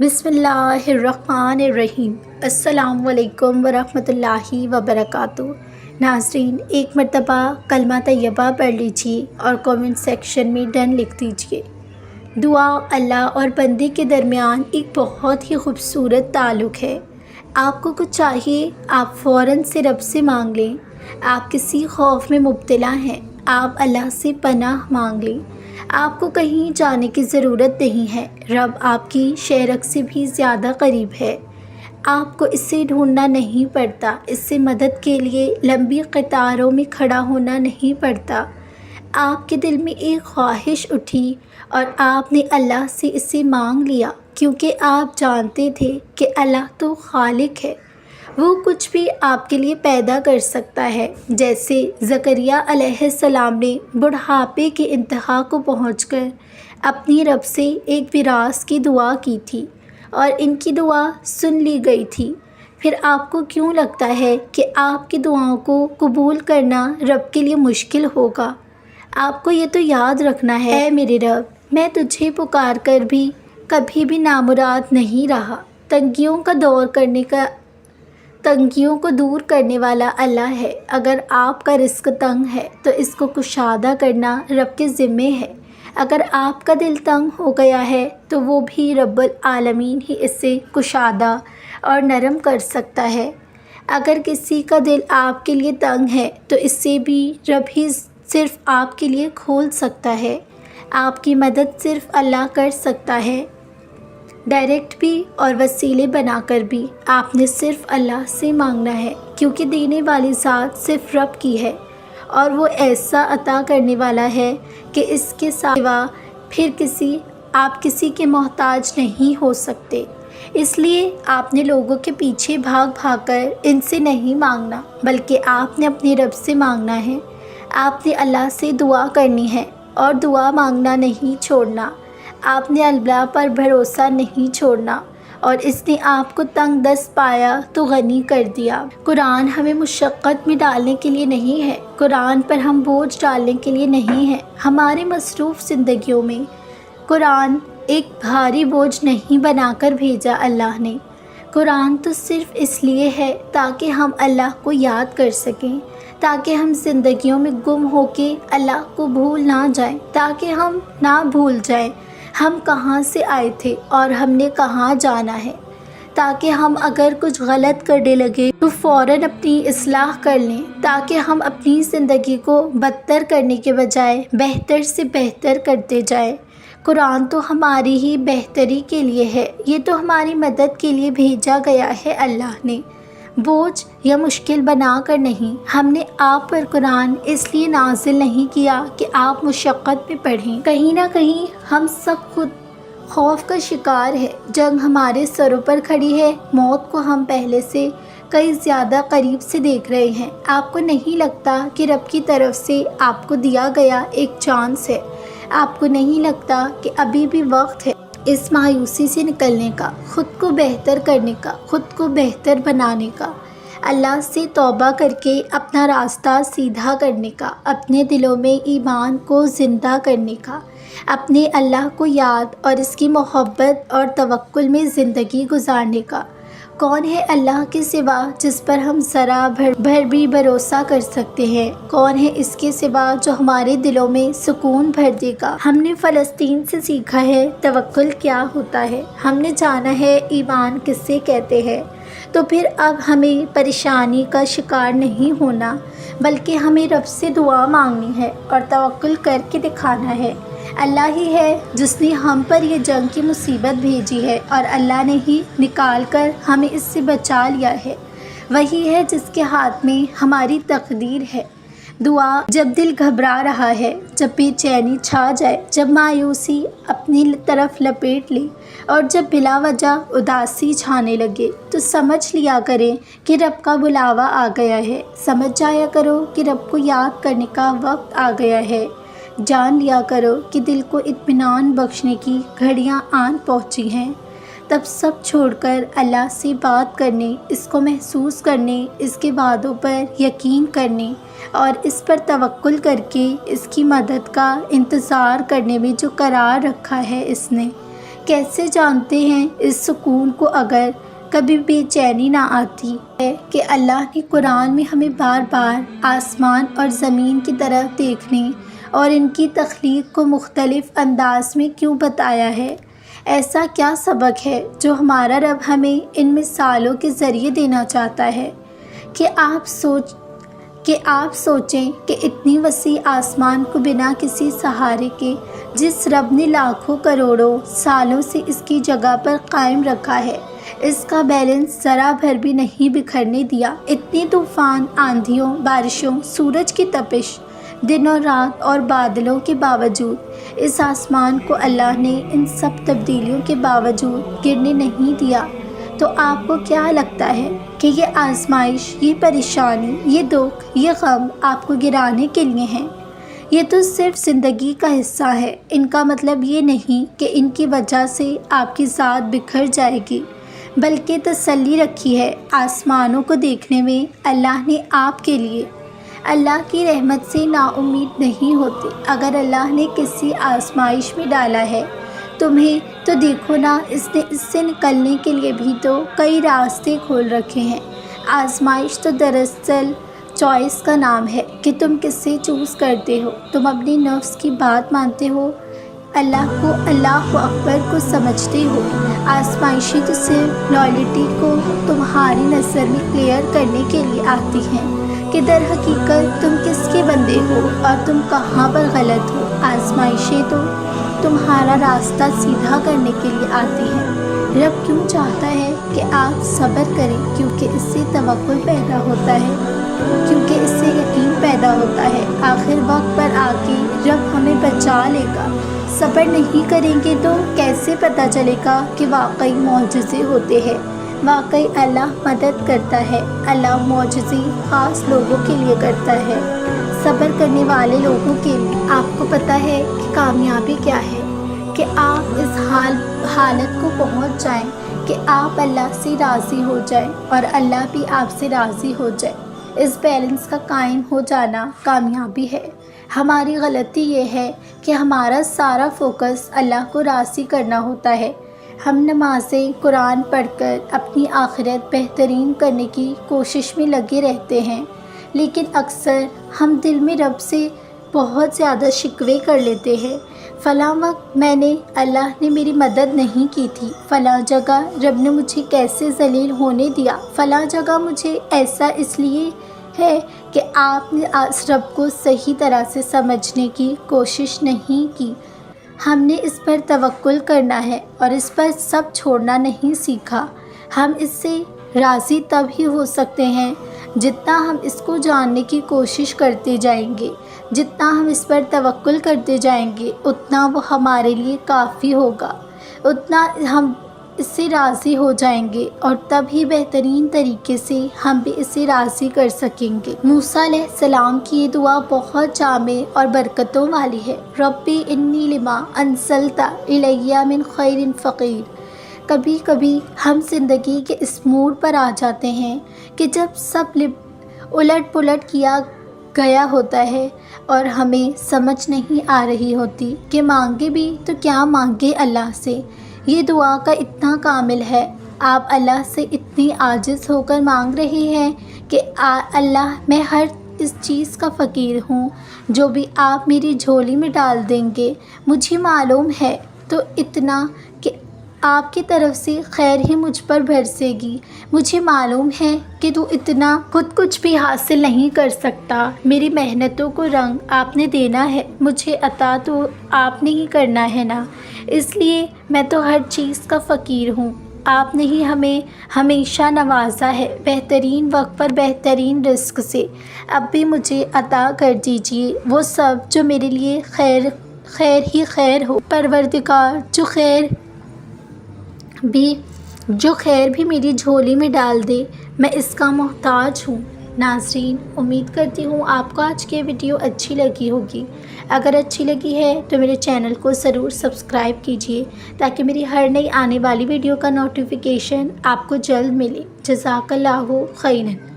बिस्मिल्लाहिर्रहमानिर्रहीम। अस्सलामु अलैकुम वरहमतुल्लाहि वबरकातुहू। नाज़रीन, एक मरतबा कलमा तैयबा पढ़ लीजिए और कमेंट सेक्शन में डन लिख दीजिए। दुआ अल्लाह और बंदे के दरमियान एक बहुत ही खूबसूरत ताल्लुक़ है। आपको कुछ चाहिए, आप फ़ौरन से रब से मांग लें। आप किसी खौफ में मुब्तला हैं, आप अल्लाह से पनाह मांग लें। आपको कहीं जाने की ज़रूरत नहीं है, रब आपकी शहरक से भी ज़्यादा करीब है। आपको इससे ढूंढना नहीं पड़ता, इससे मदद के लिए लंबी कतारों में खड़ा होना नहीं पड़ता। आपके दिल में एक ख्वाहिश उठी और आपने अल्लाह से इसे मांग लिया, क्योंकि आप जानते थे कि अल्लाह तो खालिक है, वो कुछ भी आपके लिए पैदा कर सकता है। जैसे ज़करिया अलैहिस्सलाम ने बुढ़ापे के इंतहा को पहुंचकर अपनी रब से एक विरास की दुआ की थी और इनकी दुआ सुन ली गई थी। फिर आपको क्यों लगता है कि आपकी दुआओं को कबूल करना रब के लिए मुश्किल होगा? आपको ये तो याद रखना है, मेरे रब, मैं तुझे पुकार कर भी कभी भी नामुराद नहीं रहा। तंगियों को दूर करने वाला अल्लाह है। अगर आपका रिस्क तंग है तो इसको कुशादा करना रब के ज़िम्मे है। अगर आपका दिल तंग हो गया है तो वो भी रब्बुल आलमीन ही इसे कुशादा और नरम कर सकता है। अगर किसी का दिल आपके लिए तंग है तो इससे भी रब ही सिर्फ़ आपके लिए खोल सकता है। आपकी मदद सिर्फ़ अल्लाह कर सकता है, डायरेक्ट भी और वसीले बनाकर भी। आपने सिर्फ़ अल्लाह से मांगना है, क्योंकि देने वाली ज़ात सिर्फ़ रब की है और वो ऐसा अता करने वाला है कि इसके सिवा फिर आप किसी के मोहताज नहीं हो सकते। इसलिए आपने लोगों के पीछे भाग कर इनसे नहीं मांगना, बल्कि आपने अपने रब से मांगना है। आपने अल्लाह से दुआ करनी है और दुआ मांगना नहीं छोड़ना। आपने अल्लाह पर भरोसा नहीं छोड़ना और इसने आपको तंग दस्त पाया तो गनी कर दिया। कुरान हमें मुशक्क़त में डालने के लिए नहीं है, कुरान पर हम बोझ डालने के लिए नहीं है। हमारे मसरूफ़ ज़िंदगियों में कुरान एक भारी बोझ नहीं बनाकर भेजा अल्लाह ने। कुरान तो सिर्फ़ इसलिए है ताकि हम अल्लाह को याद कर सकें, ताकि हम ज़िंदगियों में गुम होके अल्लाह को भूल ना जाएं, ताकि हम ना भूल जाएं हम कहाँ से आए थे और हमने कहाँ जाना है, ताकि हम अगर कुछ गलत करने लगे तो फ़ौरन अपनी इस्लाह कर लें, ताकि हम अपनी ज़िंदगी को बदतर करने के बजाय बेहतर से बेहतर करते जाएं। कुरान तो हमारी ही बेहतरी के लिए है, ये तो हमारी मदद के लिए भेजा गया है अल्लाह ने, बोझ या मुश्किल बना कर नहीं। हमने आप पर कुरान इसलिए नाजिल नहीं किया कि आप मुशक्क़त में पढ़ें। कहीं ना कहीं हम सब खुद खौफ का शिकार है। जंग हमारे सरों पर खड़ी है, मौत को हम पहले से कई ज़्यादा करीब से देख रहे हैं। आपको नहीं लगता कि रब की तरफ से आपको दिया गया एक चांस है? आपको नहीं लगता कि अभी भी वक्त है इस मायूसी से निकलने का, ख़ुद को बेहतर करने का, ख़ुद को बेहतर बनाने का, अल्लाह से तौबा करके अपना रास्ता सीधा करने का, अपने दिलों में ईमान को ज़िंदा करने का, अपने अल्लाह को याद और इसकी मोहब्बत और तवक्कुल में ज़िंदगी गुजारने का? कौन है अल्लाह के सिवा जिस पर हम ज़रा भर भी भरोसा कर सकते हैं? कौन है इसके सिवा जो हमारे दिलों में सुकून भर देगा? हमने फ़लस्तीन से सीखा है तवक्कुल क्या होता है, हमने जाना है ईमान किससे कहते हैं। तो फिर अब हमें परेशानी का शिकार नहीं होना, बल्कि हमें रब से दुआ मांगनी है और तवक्कुल करके दिखाना है। अल्लाह ही है जिसने हम पर ये जंग की मुसीबत भेजी है और अल्लाह ने ही निकाल कर हमें इससे बचा लिया है। वही है जिसके हाथ में हमारी तकदीर है। दुआ जब दिल घबरा रहा है, जब बेचैनी छा जाए, जब मायूसी अपनी तरफ लपेट ले और जब बिला वजह उदासी छाने लगे, तो समझ लिया करें कि रब का बुलावा आ गया है। समझ जाया करो कि रब को याद करने का वक्त आ गया है। जान लिया करो कि दिल को इत्मीनान बख्शने की घड़ियां आन पहुंची हैं। तब सब छोड़कर अल्लाह से बात करने, इसको महसूस करने, इसके वादों पर यकीन करने और इस पर तवक्कुल करके इसकी मदद का इंतज़ार करने में जो करार रखा है इसने, कैसे जानते हैं इस सुकून को अगर कभी बेचैनी ना आती है कि अल्लाह ने कुरान में हमें बार बार आसमान और ज़मीन की तरफ देखने और इनकी तख्लीक को मुख्तलिफ़ अंदाज में क्यों बताया है। ऐसा क्या सबक है जो हमारा रब हमें इन मिसालों के ज़रिए देना चाहता है कि आप सोचें कि इतनी वसी आसमान को बिना किसी सहारे के जिस रब ने लाखों करोड़ों सालों से इसकी जगह पर कायम रखा है, इसका बैलेंस ज़रा भर भी नहीं बिखरने दिया। इतनी तूफ़ान, आंधियों, बारिशों, सूरज की तपिश, दिन और रात और बादलों के बावजूद इस आसमान को अल्लाह ने इन सब तब्दीलियों के बावजूद गिरने नहीं दिया। तो आपको क्या लगता है कि ये आजमाइश, ये परेशानी, ये दुख, ये गम आपको गिराने के लिए हैं? ये तो सिर्फ ज़िंदगी का हिस्सा है। इनका मतलब ये नहीं कि इनकी वजह से आपकी ज़ात बिखर जाएगी, बल्कि तसल्ली रखी है आसमानों को देखने में अल्लाह ने आपके लिए। अल्लाह की रहमत से नाउम्मीद नहीं होते। अगर अल्लाह ने किसी आजमाइश में डाला है तुम्हें, तो देखो ना, इसने इससे निकलने के लिए भी तो कई रास्ते खोल रखे हैं। आजमाइश तो दरअसल चॉइस का नाम है कि तुम किससे चूज़ करते हो। तुम अपनी नफ्स की बात मानते हो, अल्लाह अकबर को समझते हो। आजमाइशी तो सिर्फ लॉयल्टी को तुम्हारी नज़र में क्लियर करने के लिए आती हैं कि दर हकीकत तुम किसके बंदे हो और तुम कहाँ पर गलत हो। आजमाइशें तो तुम्हारा रास्ता सीधा करने के लिए आती है। रब क्यों चाहता है कि आप सब्र करें? क्योंकि इससे तवक्कुल पैदा होता है, क्योंकि इससे यकीन पैदा होता है आखिर वक्त पर आके रब हमें बचा लेगा। सब्र नहीं करेंगे तो कैसे पता चलेगा कि वाकई मौजज़े होते हैं, वाकई अल्लाह मदद करता है। अल्लाह मौजज़े ख़ास लोगों के लिए करता है, सब्र करने वाले लोगों के लिए। आपको पता है कि कामयाबी क्या है? कि आप इस हालत को पहुंच जाएं कि आप अल्लाह से राज़ी हो जाएं और अल्लाह भी आपसे राज़ी हो जाए। इस बैलेंस का कायम हो जाना कामयाबी है। हमारी गलती ये है कि हमारा सारा फोकस अल्लाह को राज़ी करना होता है। हम नमाज़ें, कुरान पढ़कर अपनी आखिरत बेहतरीन करने की कोशिश में लगे रहते हैं, लेकिन अक्सर हम दिल में रब से बहुत ज़्यादा शिकवे कर लेते हैं। फ़लाँ वक्त अल्लाह ने मेरी मदद नहीं की थी, फ़लाँ जगह रब ने मुझे कैसे ज़लील होने दिया, फ़लाँ जगह मुझे ऐसा इसलिए है कि आपने रब को सही तरह से समझने की कोशिश नहीं की। हमने इस पर तवक्कुल करना है और इस पर सब छोड़ना नहीं सीखा। हम इससे राज़ी तब ही हो सकते हैं जितना हम इसको जानने की कोशिश करते जाएंगे। जितना हम इस पर तवक्कुल करते जाएंगे उतना वो हमारे लिए काफ़ी होगा, उतना हम इससे राज़ी हो जाएंगे और तभी बेहतरीन तरीके से हम भी इसे राज़ी कर सकेंगे। मूसा अलैहिस्सलाम की ये दुआ बहुत जामे और बरकतों वाली है। रब्बी इन्नी लिमा अंसलता इलैया मिन खैरिन फ़क़ीर। कभी कभी हम ज़िंदगी के इस मोड़ पर आ जाते हैं कि जब सब उलट पुलट किया गया होता है और हमें समझ नहीं आ रही होती कि मांगे भी तो क्या मांगे अल्लाह से। ये दुआ का इतना कामिल है, आप अल्लाह से इतनी आजिज़ होकर मांग रहे हैं कि अल्लाह मैं हर इस चीज़ का फ़कीर हूँ जो भी आप मेरी झोली में डाल देंगे। मुझे मालूम है तो इतना कि आपकी तरफ से खैर ही मुझ पर बरसेगी। मुझे मालूम है कि तू इतना खुद कुछ भी हासिल नहीं कर सकता। मेरी मेहनतों को रंग आपने देना है, मुझे अता तो आपने ही करना है ना, इसलिए मैं तो हर चीज़ का फ़कीर हूँ। आपने ही हमें हमेशा नवाजा है बेहतरीन वक्त पर बेहतरीन रिस्क से। अब भी मुझे अता कर दीजिए वो सब जो मेरे लिए खैर ही खैर हो। परवरदिगार जो खैर भी मेरी झोली में डाल दे, मैं इसका मोहताज हूँ। नाज़रीन, उम्मीद करती हूँ आपको आज की वीडियो अच्छी लगी होगी। अगर अच्छी लगी है तो मेरे चैनल को ज़रूर सब्सक्राइब कीजिए ताकि मेरी हर नई आने वाली वीडियो का नोटिफिकेशन आपको जल्द मिले। जज़ाकल्लाहु खैरन।